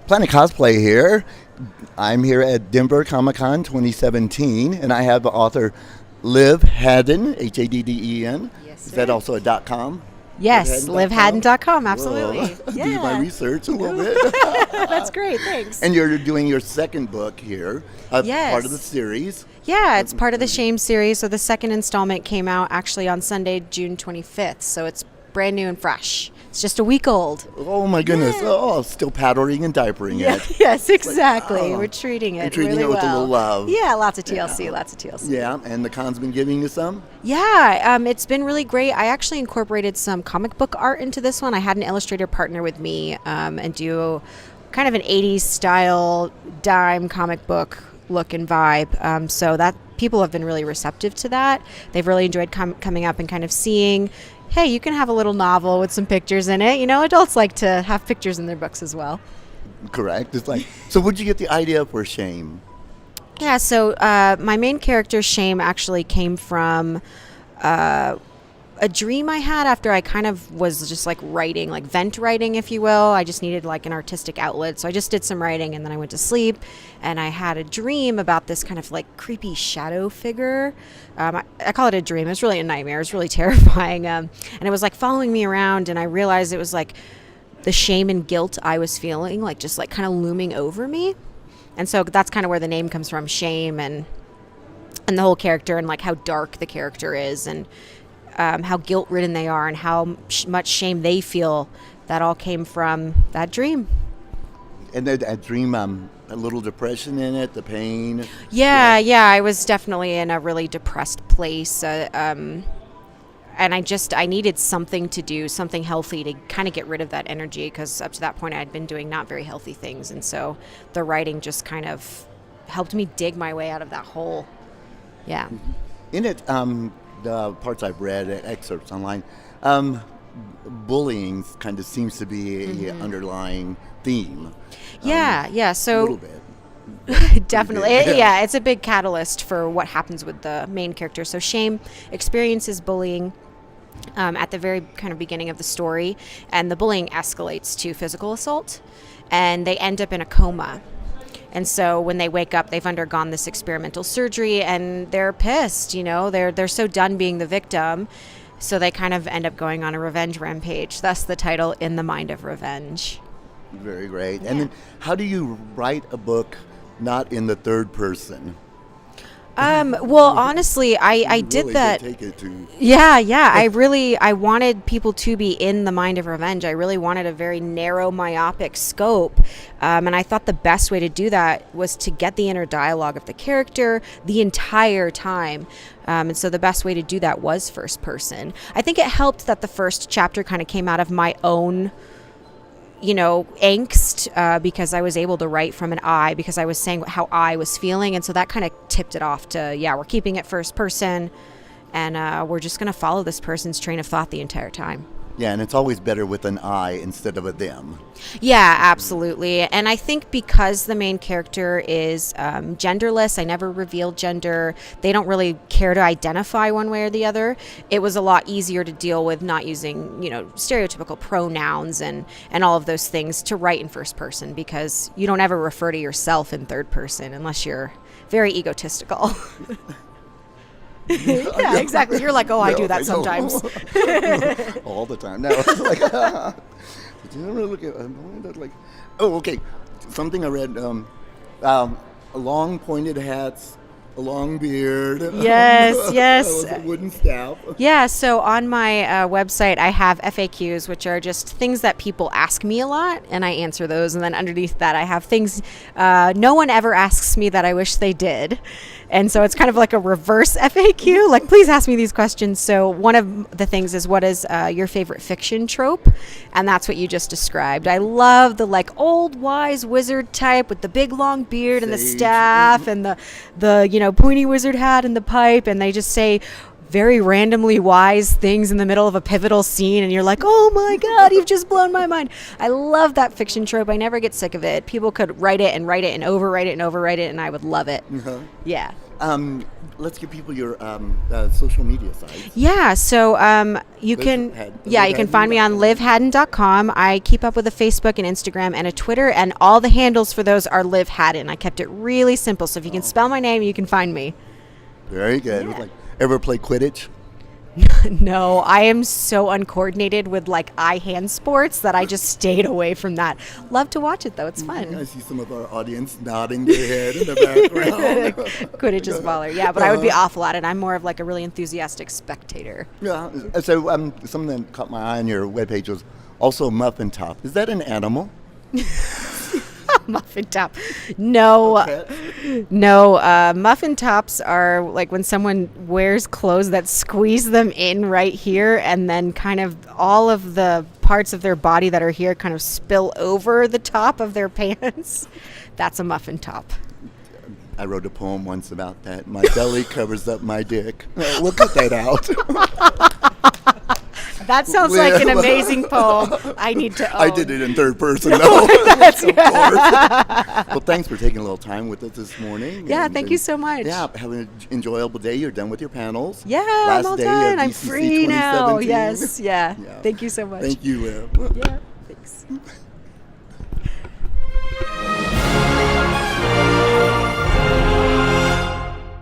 Planet-Cosplay here. I'm here at Denver Comic-Con 2017, and I have author Liv Hadden, Hadden. Yes, Is that also a .com? Yes, livehadden.com, absolutely. Yeah. Do my research a little bit. That's great, thanks. And you're doing your second book here, Yes. part of the series. Yeah, it's part of the Shame series. So the second installment came out actually on Sunday, June 25th. So it's brand new and fresh. It's just a week old. Oh my goodness! Yeah. Oh, still powdering and diapering it. Yes, exactly. We're treating it treating really it with well. a little love. Yeah, lots of TLC, lots of TLC. Yeah, and the con's been giving you some. Yeah, it's been really great. I actually incorporated some comic book art into this one. I had an illustrator partner with me and do kind of an 80s style dime comic book look and vibe. So that people have been really receptive to that. They've really enjoyed coming up and kind of seeing, hey, you can have a little novel with some pictures in it. You know, adults like to have pictures in their books as well. Correct. It's like, so where'd you get the idea for Shame? Yeah, so my main character, Shame, actually came from a dream I had after I kind of was just like writing, like vent writing, if you will. I just needed like an artistic outlet. So I just did some writing and then I went to sleep and I had a dream about this kind of like creepy shadow figure. I call it a dream. It was really a nightmare. It was really terrifying. And it was like following me around and I realized it was like the shame and guilt I was feeling, like just like kind of looming over me. And so that's kind of where the name comes from, Shame, and the whole character and like how dark the character is and how guilt-ridden they are and how much shame they feel. That all came from that dream. And that dream, a little depression in it, the pain. Yeah, I was definitely in a really depressed place. And I needed something to do, something healthy to kind of get rid of that energy, because up to that point I had been doing not very healthy things. And so the writing just kind of helped me dig my way out of that hole. Yeah. In it, the parts I've read, excerpts online, bullying kind of seems to be a underlying theme. Yeah. So a little bit. definitely, it's a big catalyst for what happens with the main character. So Shame experiences bullying at the very kind of beginning of the story, and the bullying escalates to physical assault, and they end up in a coma. And so when they wake up, they've undergone this experimental surgery and they're pissed, you know, they're so done being the victim. So they kind of end up going on a revenge rampage. Thus the title, In the Mind of Revenge. Very great. Yeah. And then how do you write a book not in the third person? Well, honestly, I did really that. Take it to... Yeah. I wanted people to be in the mind of revenge. I really wanted a very narrow, myopic scope. And I thought the best way to do that was to get the inner dialogue of the character the entire time. And so the best way to do that was first person. I think it helped that the first chapter kind of came out of my own, angst, because I was able to write from an I, because I was saying how I was feeling. And so that kind of tipped it off to, we're keeping it first person and we're just going to follow this person's train of thought the entire time. Yeah, and it's always better with an I instead of a them. Yeah, absolutely. And I think because the main character is genderless, I never revealed gender, they don't really care to identify one way or the other, it was a lot easier to deal with not using, stereotypical pronouns and all of those things to write in first person, because you don't ever refer to yourself in third person unless you're very egotistical. Yeah, exactly. You're like, I do that sometimes. All the time. No, it's like, did you ever look at, like, okay. Something I read, long pointed hats, a long beard. Yes. A wooden staff. Yeah, so on my website, I have FAQs, which are just things that people ask me a lot, and I answer those. And then underneath that, I have things no one ever asks me that I wish they did. And so it's kind of like a reverse FAQ, like, please ask me these questions. So one of the things is, what is your favorite fiction trope? And that's what you just described. I love the like old wise wizard type with the big long beard and the staff and the pointy wizard hat and the pipe, and they just say very randomly wise things in the middle of a pivotal scene, and you're like, oh my God, you've just blown my mind. I love that fiction trope. I never get sick of it. People could write it and overwrite it and overwrite it, and I would love it. Uh-huh. Yeah. Let's give people your social media sites. Yeah, so you Liv can Hadden. you can find me on livhadden.com. I keep up with a Facebook and Instagram and a Twitter, and all the handles for those are Liv Hadden. I kept it really simple, so if you can spell my name, you can find me. Very good. Yeah. Like, ever play Quidditch? No, I am so uncoordinated with like eye-hand sports that I just stayed away from that. Love to watch it though; it's I fun. see some of our audience nodding their head in the background. Quidditch is baller, yeah, but I would be awful at it. I'm more of like a really enthusiastic spectator. Yeah. So something that caught my eye on your webpage was also muffin top. Is that an animal? Muffin top. No, Okay. no. Muffin tops are like when someone wears clothes that squeeze them in right here, and then kind of all of the parts of their body that are here kind of spill over the top of their pants. That's a muffin top. I wrote a poem once about that. My belly covers up my dick. We'll cut that out. That sounds like an amazing poem. I need to own. I did it in third person, though. That's of course. Well, thanks for taking a little time with us this morning. Yeah, and, thank you so much. Yeah, have an enjoyable day. You're done with your panels. Yeah, Last I'm all day done. of I'm DCC free now. 2017. Yes, yeah. Yeah. Thank you so much. Thank you, Liv. Yeah, thanks.